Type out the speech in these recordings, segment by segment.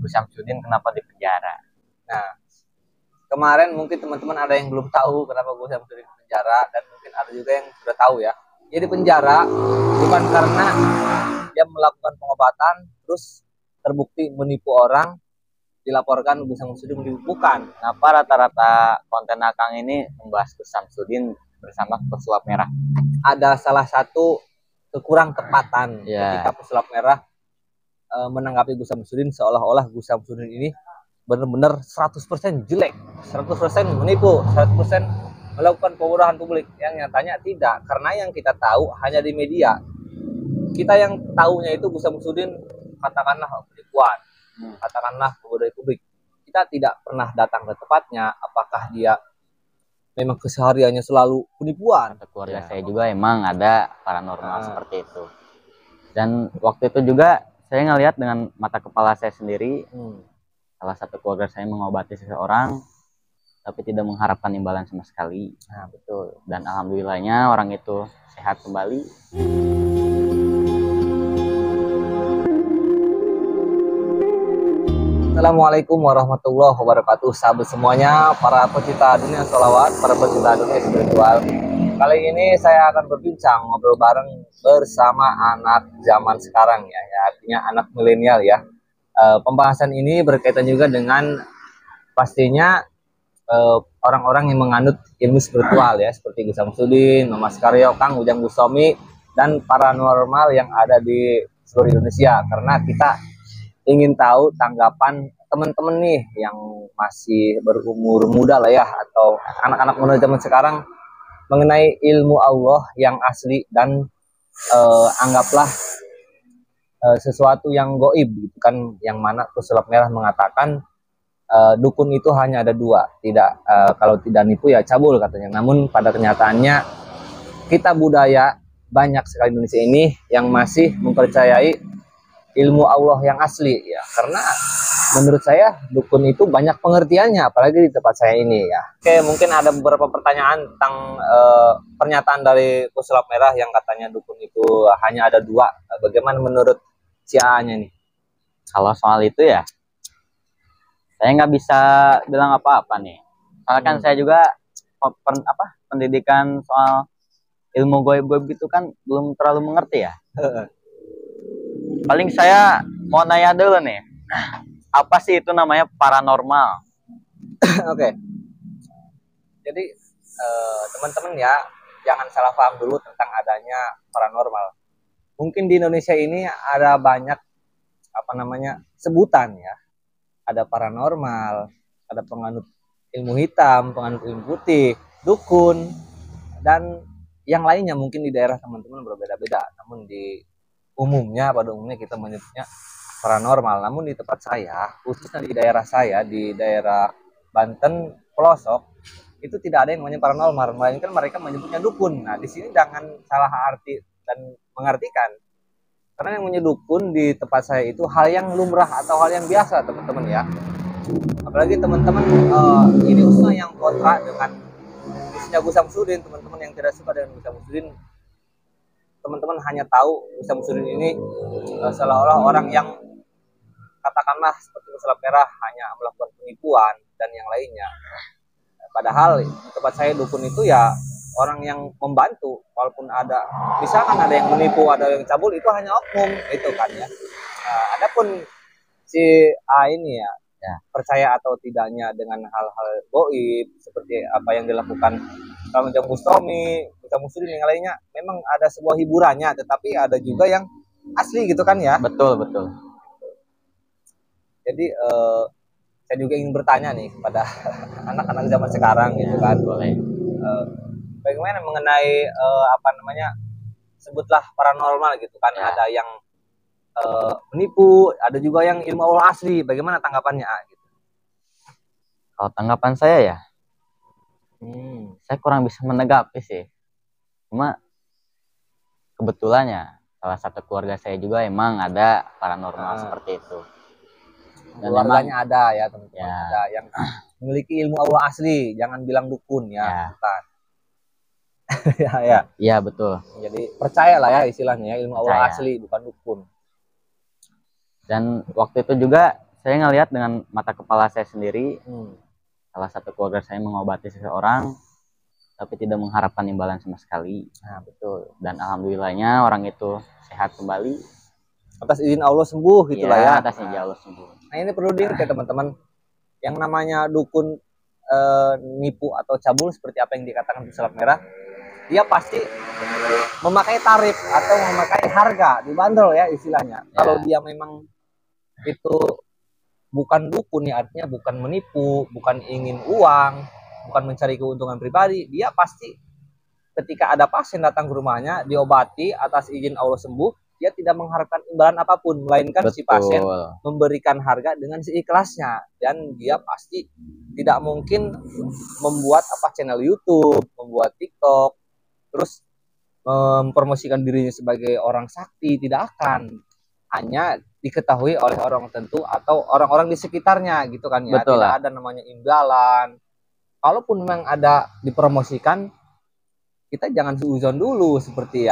Gus Samsudin kenapa di penjara. Nah, kemarin mungkin teman-teman ada yang belum tahu kenapa Gus Samsudin di penjara, dan mungkin ada juga yang sudah tahu ya. Jadi penjara bukan karena dia melakukan pengobatan terus terbukti menipu orang, dilaporkan Gus Samsudin menipu, bukan. Kenapa rata-rata konten Akang ini membahas Gus Samsudin bersama pesulap merah? Ada salah satu kekurang tepatan Ya. ketika pesulap merah menanggapi Gus Samsudin seolah-olah Gus Samsudin ini benar-benar 100% jelek, 100% menipu, 100% melakukan pembodohan publik. Yang nyatanya tidak, karena yang kita tahu hanya di media. Kita yang tahunya itu Gus Samsudin katakanlah penipuan, katakanlah pembodohan publik. Kita tidak pernah datang ke tempatnya, apakah dia memang kesehariannya selalu penipuan. Keluarga saya juga emang ada paranormal seperti itu. Dan waktu itu juga saya ngelihat dengan mata kepala saya sendiri, salah satu keluarga saya mengobati seseorang, tapi tidak mengharapkan imbalan sama sekali. Nah, betul. Dan alhamdulillahnya orang itu sehat kembali. Assalamualaikum warahmatullahi wabarakatuh, sahabat semuanya, para pecinta dunia sholawat, para pecinta dunia spiritual. Kali ini saya akan berbincang, ngobrol bareng bersama anak zaman sekarang ya, artinya anak milenial ya. Pembahasan ini berkaitan juga dengan pastinya orang-orang yang menganut ilmu spiritual ya, seperti Gus Samsudin, Mas Karyo, Kang Ujang Bustomi, dan paranormal yang ada di seluruh Indonesia. Karena kita ingin tahu tanggapan teman-teman nih yang masih berumur muda lah ya, atau anak-anak muda zaman sekarang mengenai ilmu Allah yang asli dan anggaplah sesuatu yang goib gitu kan, yang mana pesulap merah mengatakan dukun itu hanya ada dua, tidak kalau tidak nipu ya cabul katanya. Namun pada kenyataannya kita budaya banyak sekali Indonesia ini yang masih mempercayai ilmu Allah yang asli ya, karena menurut saya dukun itu banyak pengertiannya, apalagi di tempat saya ini ya. Oke, mungkin ada beberapa pertanyaan tentang pernyataan dari pesulap merah yang katanya dukun itu hanya ada dua. Bagaimana menurut si A-nya nih? Kalau soal itu ya, saya nggak bisa bilang apa-apa nih. Karena kan saya juga pendidikan soal ilmu goib-goib gitu kan belum terlalu mengerti ya. Paling saya mau nanya dulu nih, apa sih itu namanya paranormal? Oke. Jadi teman-teman ya, jangan salah paham dulu tentang adanya paranormal. Mungkin di Indonesia ini ada banyak sebutan ya. Ada paranormal, ada penganut ilmu hitam, penganut ilmu putih, dukun, dan yang lainnya. Mungkin di daerah teman-teman berbeda-beda, namun pada umumnya kita menyebutnya paranormal. Namun di tempat saya, khususnya di daerah saya, di daerah Banten pelosok, itu tidak ada yang namanya paranormal, melainkan mereka menyebutnya dukun. Nah, di sini jangan salah arti dan mengartikan. Karena yang menyebut dukun di tempat saya itu hal yang lumrah atau hal yang biasa, teman-teman ya. Apalagi teman-teman ini khususnya yang kontra dengan isinya Gus Samsudin, teman-teman yang tidak suka dengan Gus Samsudin, teman-teman hanya tahu Gus Samsudin ini seolah-olah orang yang katakanlah seperti pesulap merah hanya melakukan penipuan dan yang lainnya. Padahal di tempat saya dukun itu ya orang yang membantu, walaupun ada misalkan ada yang menipu, ada yang cabul, itu hanya oknum itu kan ya. Adapun si A ini ya, percaya atau tidaknya dengan hal-hal goib seperti apa yang dilakukan Kang Ujang Bustomi, Gus Samsudin yang lainnya, memang ada sebuah hiburannya, tetapi ada juga yang asli gitu kan ya. Betul. Jadi saya juga ingin bertanya nih kepada anak-anak zaman sekarang gitu kan. Boleh. Bagaimana mengenai sebutlah paranormal gitu kan ya. Ada yang menipu, ada juga yang ilmu Allah asli. Bagaimana tanggapannya gitu? Kalau tanggapan saya ya, saya kurang bisa menanggapi sih. Cuma kebetulannya salah satu keluarga saya juga emang ada paranormal seperti itu. Dan keluarganya ada ya teman-teman, ada yang memiliki ilmu Allah asli, jangan bilang dukun ya. Bukan. Iya betul. Jadi percayalah ya istilahnya ya, ilmu Allah asli bukan dukun. Dan waktu itu juga saya ngelihat dengan mata kepala saya sendiri, salah satu keluarga saya mengobati seseorang tapi tidak mengharapkan imbalan sama sekali. Nah, betul. Dan alhamdulillahnya orang itu sehat kembali. Atas izin Allah sembuh gitulah ya. Atas izin Allah sembuh. Nah, ini perlu diingat ya teman-teman. Yang namanya dukun nipu atau cabul seperti apa yang dikatakan pesulap merah, dia pasti memakai tarif atau memakai harga dibanderol ya istilahnya. Kalau dia memang itu bukan dukun ya, artinya bukan menipu, bukan ingin uang, bukan mencari keuntungan pribadi, dia pasti ketika ada pasien datang ke rumahnya diobati atas izin Allah sembuh, dia tidak mengharapkan imbalan apapun, melainkan si pasien memberikan harga dengan seikhlasnya. Dan dia pasti tidak mungkin membuat channel YouTube, membuat TikTok, terus mempromosikan dirinya sebagai orang sakti, tidak akan. Hanya diketahui oleh orang tertentu atau orang-orang di sekitarnya gitu kan ya. Betul, tidak ada namanya imbalan. Kalaupun memang ada dipromosikan, kita jangan suuzon dulu seperti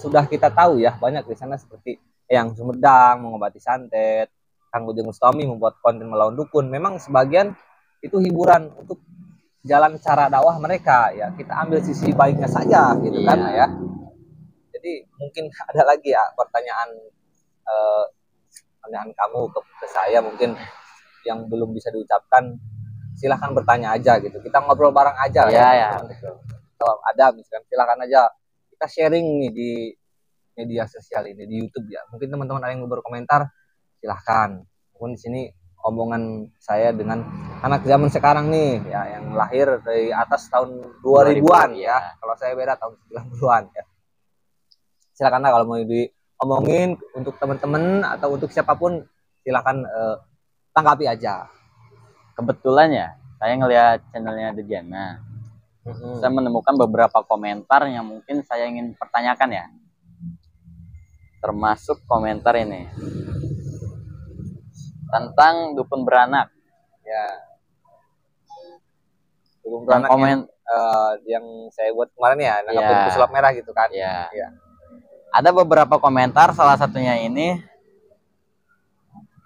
sudah kita tahu ya, banyak di sana seperti yang Sumedang mengobati santet, Kang Ujung Mustami membuat konten melawan dukun. Memang sebagian itu hiburan untuk jalan cara dakwah mereka ya, kita ambil sisi baiknya saja gitu kan ya. Jadi mungkin ada lagi ya pertanyaan kamu ke saya mungkin yang belum bisa diucapkan, silahkan bertanya aja gitu, kita ngobrol bareng aja ya. Kalau ada misalkan silahkan aja, kita sharing nih di media sosial ini, di YouTube ya. Mungkin teman-teman ada yang berkomentar, silahkan. Mungkin di sini omongan saya dengan anak zaman sekarang nih ya, yang lahir dari atas tahun 2000-an ya. Kalau saya beda tahun 90-an ya. Silakan kalau mau diomongin untuk teman-teman atau untuk siapapun, silakan tanggapi aja. Kebetulan ya, saya ngelihat channelnya Dejana. Saya menemukan beberapa komentar yang mungkin saya ingin pertanyakan ya. Termasuk komentar ini tentang dukun beranak. Ya. Dukun beranak yang saya buat kemarin ya, nanggapin pesulap merah gitu kan. Ya. Ada beberapa komentar, salah satunya ini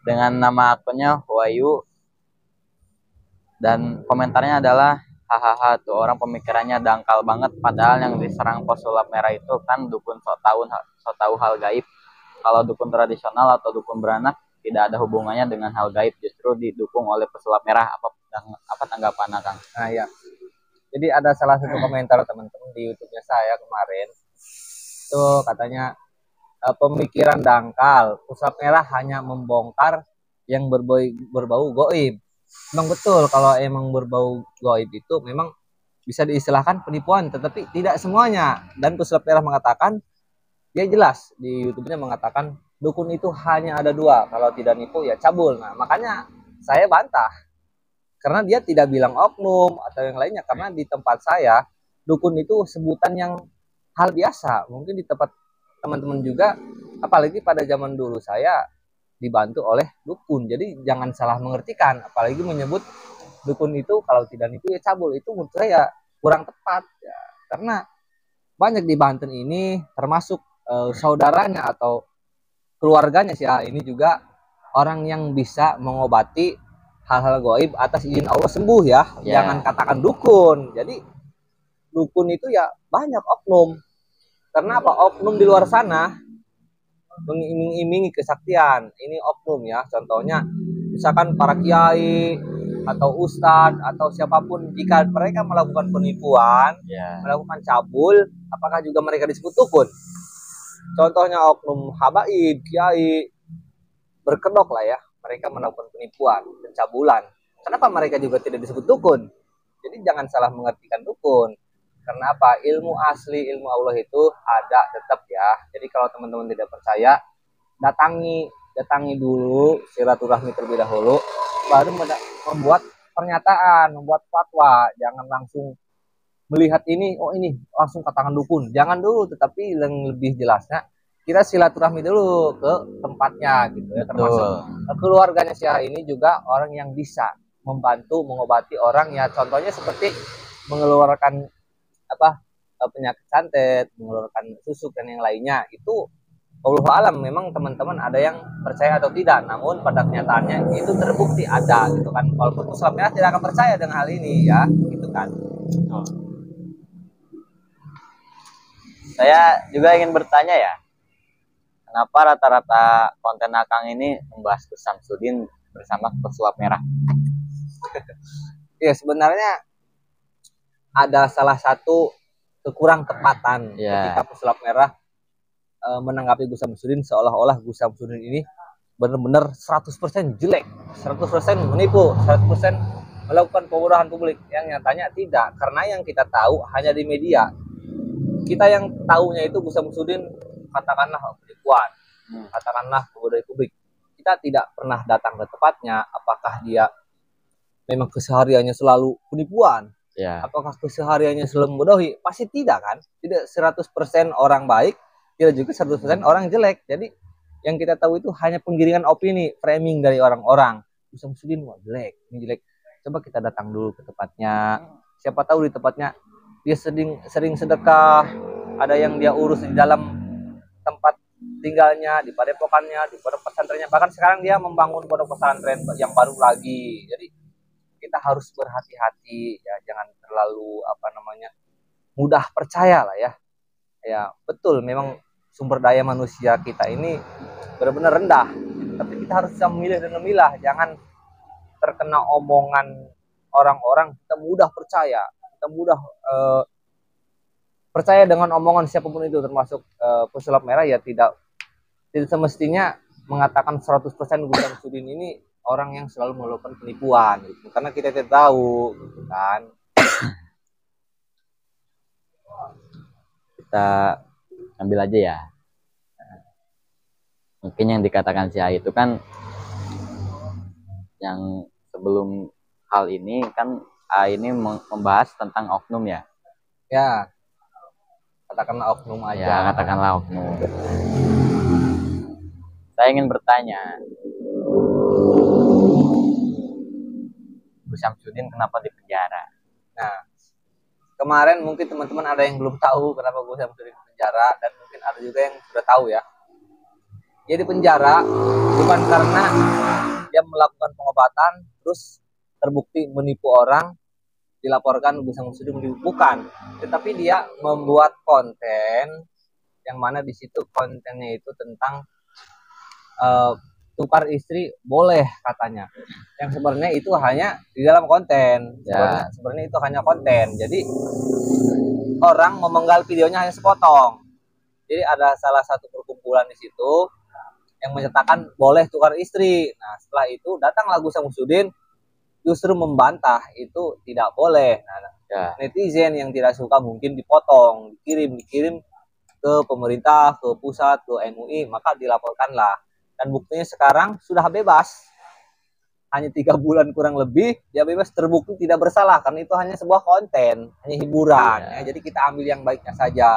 dengan nama akunnya Wayu, dan komentarnya adalah, hahaha, tuh orang pemikirannya dangkal banget, padahal yang diserang pesulap merah itu kan dukun sok tahu hal gaib. Kalau dukun tradisional atau dukun beranak tidak ada hubungannya dengan hal gaib, justru didukung oleh pesulap merah. Apa tanggapan Kang? Nah ya, jadi ada salah satu komentar teman-teman di YouTube-nya saya kemarin, itu katanya pemikiran dangkal, pesulap merah hanya membongkar yang berbau goib. Memang betul, kalau emang berbau goib itu memang bisa diistilahkan penipuan, tetapi tidak semuanya. Dan pesulap merah mengatakan, dia jelas di YouTube-nya mengatakan dukun itu hanya ada dua, kalau tidak nipu ya cabul. Nah makanya saya bantah, karena dia tidak bilang oknum atau yang lainnya. Karena di tempat saya dukun itu sebutan yang hal biasa. Mungkin di tempat teman-teman juga, apalagi pada zaman dulu saya dibantu oleh dukun. Jadi jangan salah mengertikan, apalagi menyebut dukun itu kalau tidak nipu ya cabul, itu menurut saya kurang tepat ya. Karena banyak di Banten ini, termasuk saudaranya atau keluarganya sih ini juga orang yang bisa mengobati hal-hal gaib atas izin Allah sembuh ya. Jangan katakan dukun. Jadi dukun itu ya banyak oknum. Karena apa? Oknum di luar sana mengiming-imingi kesaktian. Ini oknum ya. Contohnya misalkan para kiai atau ustadz atau siapapun, jika mereka melakukan penipuan, melakukan cabul, apakah juga mereka disebut dukun? Contohnya oknum habaib, kiai, berkedok lah ya, mereka melakukan penipuan, pencabulan. Kenapa mereka juga tidak disebut dukun? Jadi jangan salah mengertikan dukun. Karena apa? Ilmu asli, ilmu Allah itu ada tetap ya. Jadi kalau teman-teman tidak percaya, datangi dulu, silaturahmi terlebih dahulu, baru membuat pernyataan, membuat fatwa. Jangan langsung melihat ini, oh ini langsung katakan dukun. Jangan dulu, tetapi yang lebih jelasnya kita silaturahmi dulu ke tempatnya gitu ya. Termasuk keluarganya Syah ini juga orang yang bisa membantu mengobati orang ya. Contohnya seperti mengeluarkan penyakit santet, mengeluarkan susuk dan yang lainnya, itu Wallahu alam, memang teman-teman ada yang percaya atau tidak, namun pada kenyataannya itu terbukti ada gitu kan. Walaupun pesulap merah tidak akan percaya dengan hal ini ya, gitu kan. Saya juga ingin bertanya ya, kenapa rata-rata konten Akang ini membahas Gus Samsudin bersama pesulap merah? Ya sebenarnya ada salah satu kekurang tepatan ketika pesulap merah menanggapi Gus Samsudin seolah-olah Gus Samsudin ini benar-benar 100% jelek, 100% menipu, 100% melakukan pembodohan publik. Yang nyatanya tidak, karena yang kita tahu hanya di media. Kita yang tahunya itu Gus Samsudin katakanlah penipuan, katakanlah pembodohan publik. Kita tidak pernah datang ke tempatnya. Apakah dia memang kesehariannya selalu penipuan? Apakah kesehariannya selalu membodohi? Pasti tidak kan? Tidak 100% orang baik, tidak juga 100% orang jelek. Jadi yang kita tahu itu hanya penggiringan opini, framing dari orang-orang. Gus Samsudin wah jelek, ini jelek. Coba kita datang dulu ke tempatnya. Siapa tahu di tempatnya dia sering sedekah, ada yang dia urus di dalam tempat tinggalnya, di padepokannya, di pondok pesantrennya. Bahkan sekarang dia membangun pondok pesantren yang baru lagi. Jadi kita harus berhati-hati ya, jangan terlalu mudah percaya lah ya. Ya betul, memang sumber daya manusia kita ini benar-benar rendah, tapi kita harus bisa memilih dan memilah. Jangan terkena omongan orang-orang kita mudah percaya, kita mudah percaya dengan omongan siapapun itu, termasuk pesulap merah. Ya tidak semestinya mengatakan 100% Gus Samsudin ini orang yang selalu melakukan penipuan gitu. Karena kita tidak tahu gitu kan. Kita ambil aja ya, mungkin yang dikatakan si A itu kan yang sebelum hal ini kan A ini membahas tentang oknum ya. Ya katakanlah oknum aja. Ya katakanlah oknum. Saya ingin bertanya, Gus Samsudin kenapa di penjara? Nah, kemarin mungkin teman-teman ada yang belum tahu kenapa Gus Samsudin di penjara, dan mungkin ada juga yang sudah tahu ya. Dia di penjara bukan karena dia melakukan pengobatan terus terbukti menipu orang, dilaporkan Gus Samsudin menipu, bukan. Tetapi dia membuat konten yang mana di situ kontennya itu tentang tukar istri boleh katanya, yang sebenarnya itu hanya di dalam konten. Sebenarnya itu hanya konten. Jadi orang memenggal videonya hanya sepotong. Jadi ada salah satu perkumpulan di situ yang menyatakan boleh tukar istri. Nah setelah itu datanglah Gus Samsudin justru membantah itu tidak boleh. Nah, netizen yang tidak suka mungkin dipotong, dikirim ke pemerintah, ke pusat, ke MUI, maka dilaporkanlah. Dan buktinya sekarang sudah bebas, hanya 3 bulan kurang lebih dia bebas, terbukti tidak bersalah karena itu hanya sebuah konten, hanya hiburan ya. Jadi kita ambil yang baiknya saja.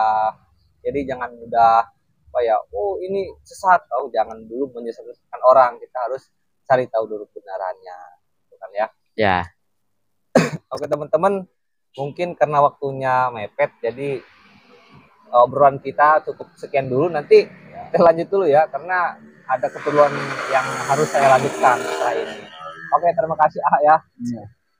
Jadi jangan mudah oh ini sesat, jangan dulu menyesatkan orang. Kita harus cari tahu dulu kebenarannya, bukan ya? Ya. Oke teman-teman, mungkin karena waktunya mepet, jadi obrolan kita cukup sekian dulu. Nanti kita lanjut dulu ya, karena ada keperluan yang harus saya lanjutkan setelah ini. Oke, terima kasih ya.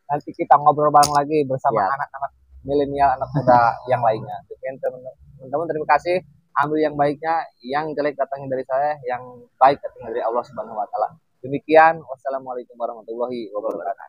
Nanti kita ngobrol bareng lagi bersama anak-anak milenial, anak muda yang lainnya. Teman-teman, terima kasih. Ambil yang baiknya, yang jelek datangnya dari saya, yang baik datangnya dari Allah Subhanahu wa taala. Demikian, wassalamualaikum warahmatullahi wabarakatuh.